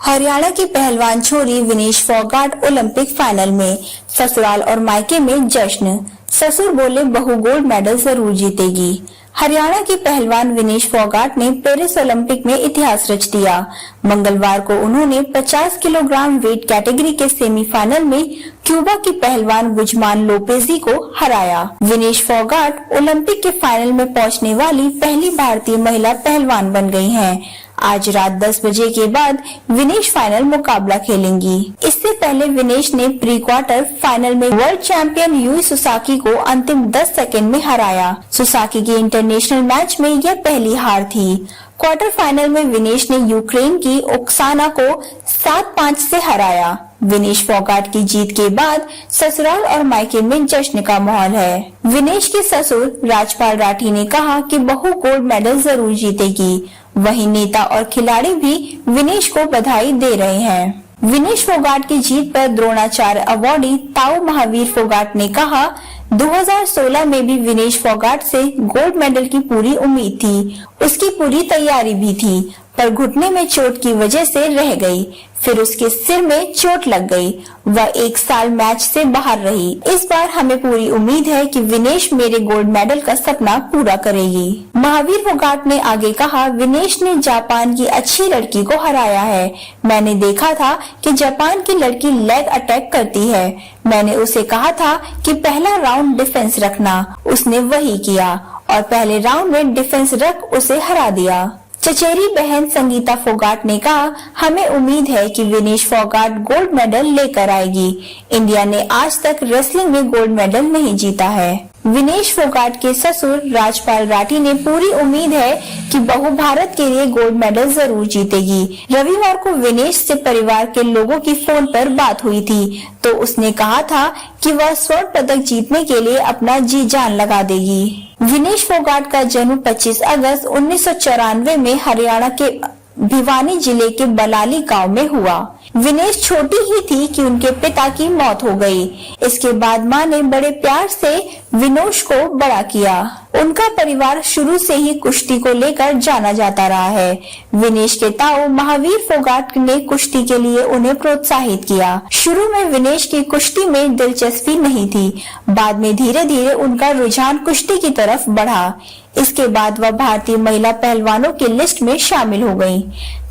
हरियाणा की पहलवान छोरी विनेश फोगाट ओलंपिक फाइनल में, ससुराल और मायके में जश्न। ससुर बोले बहू गोल्ड मेडल जरूर जीतेगी। हरियाणा की पहलवान विनेश फोगाट ने पेरिस ओलंपिक में इतिहास रच दिया। मंगलवार को उन्होंने 50 किलोग्राम वेट कैटेगरी के सेमीफाइनल में क्यूबा की पहलवान गुजमान लोपेजी को हराया। विनेश फोगाट ओलंपिक के फाइनल में पहुंचने वाली पहली भारतीय महिला पहलवान बन गई हैं। आज रात 10 बजे के बाद विनेश फाइनल मुकाबला खेलेंगी। इससे पहले विनेश ने प्री क्वार्टर फाइनल में वर्ल्ड चैंपियन यूई सुसाकी को अंतिम 10 सेकंड में हराया। सुसाकी की इंटरनेशनल मैच में यह पहली हार थी। क्वार्टर फाइनल में विनेश ने यूक्रेन की ओक्साना को 7-5 से हराया। विनेश फोगाट की जीत के बाद ससुराल और मायके में जश्न का माहौल है। विनेश के ससुर राजपाल राठी ने कहा कि बहू गोल्ड मेडल जरूर जीतेगी। वहीं नेता और खिलाड़ी भी विनेश को बधाई दे रहे हैं। विनेश फोगाट की जीत पर द्रोणाचार्य अवॉर्डी ताऊ महावीर फोगाट ने कहा, 2016 में भी विनेश फोगाट से गोल्ड मेडल की पूरी उम्मीद थी। उसकी पूरी तैयारी भी थी, पर घुटने में चोट की वजह से रह गई। फिर उसके सिर में चोट लग गई। वह 1 साल मैच से बाहर रही। इस बार हमें पूरी उम्मीद है कि विनेश मेरे गोल्ड मेडल का सपना पूरा करेगी। महावीर फोगाट ने आगे कहा, विनेश ने जापान की अच्छी लड़की को हराया है। मैंने देखा था कि जापान की लड़की लेग अटैक करती है। मैंने उसे कहा था कि पहला राउंड डिफेंस रखना। उसने वही किया और पहले राउंड में डिफेंस रख उसे हरा दिया। चचेरी बहन संगीता फोगाट ने कहा, हमें उम्मीद है कि विनेश फोगाट गोल्ड मेडल लेकर आएगी। इंडिया ने आज तक रेसलिंग में गोल्ड मेडल नहीं जीता है। विनेश फोगाट के ससुर राजपाल राठी ने पूरी उम्मीद है कि बहू भारत के लिए गोल्ड मेडल जरूर जीतेगी। रविवार को विनेश से परिवार के लोगों की फोन पर बात हुई थी, तो उसने कहा था कि वह स्वर्ण पदक जीतने के लिए अपना जी जान लगा देगी। विनेश फोगाट का जन्म 25 अगस्त 1994 में हरियाणा के भिवानी जिले के बलाली गांव में हुआ। विनेश छोटी ही थी कि उनके पिता की मौत हो गई। इसके बाद मां ने बड़े प्यार से विनेश को बड़ा किया। उनका परिवार शुरू से ही कुश्ती को लेकर जाना जाता रहा है। विनेश के ताऊ महावीर फोगाट ने कुश्ती के लिए उन्हें प्रोत्साहित किया। शुरू में विनेश की कुश्ती में दिलचस्पी नहीं थी। बाद में धीरे धीरे उनका रुझान कुश्ती की तरफ बढ़ा। इसके बाद वह भारतीय महिला पहलवानों की लिस्ट में शामिल हो गयी।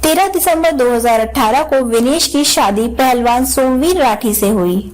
13 दिसंबर 2018 को विनेश की शादी पहलवान सोमवीर राठी से हुई।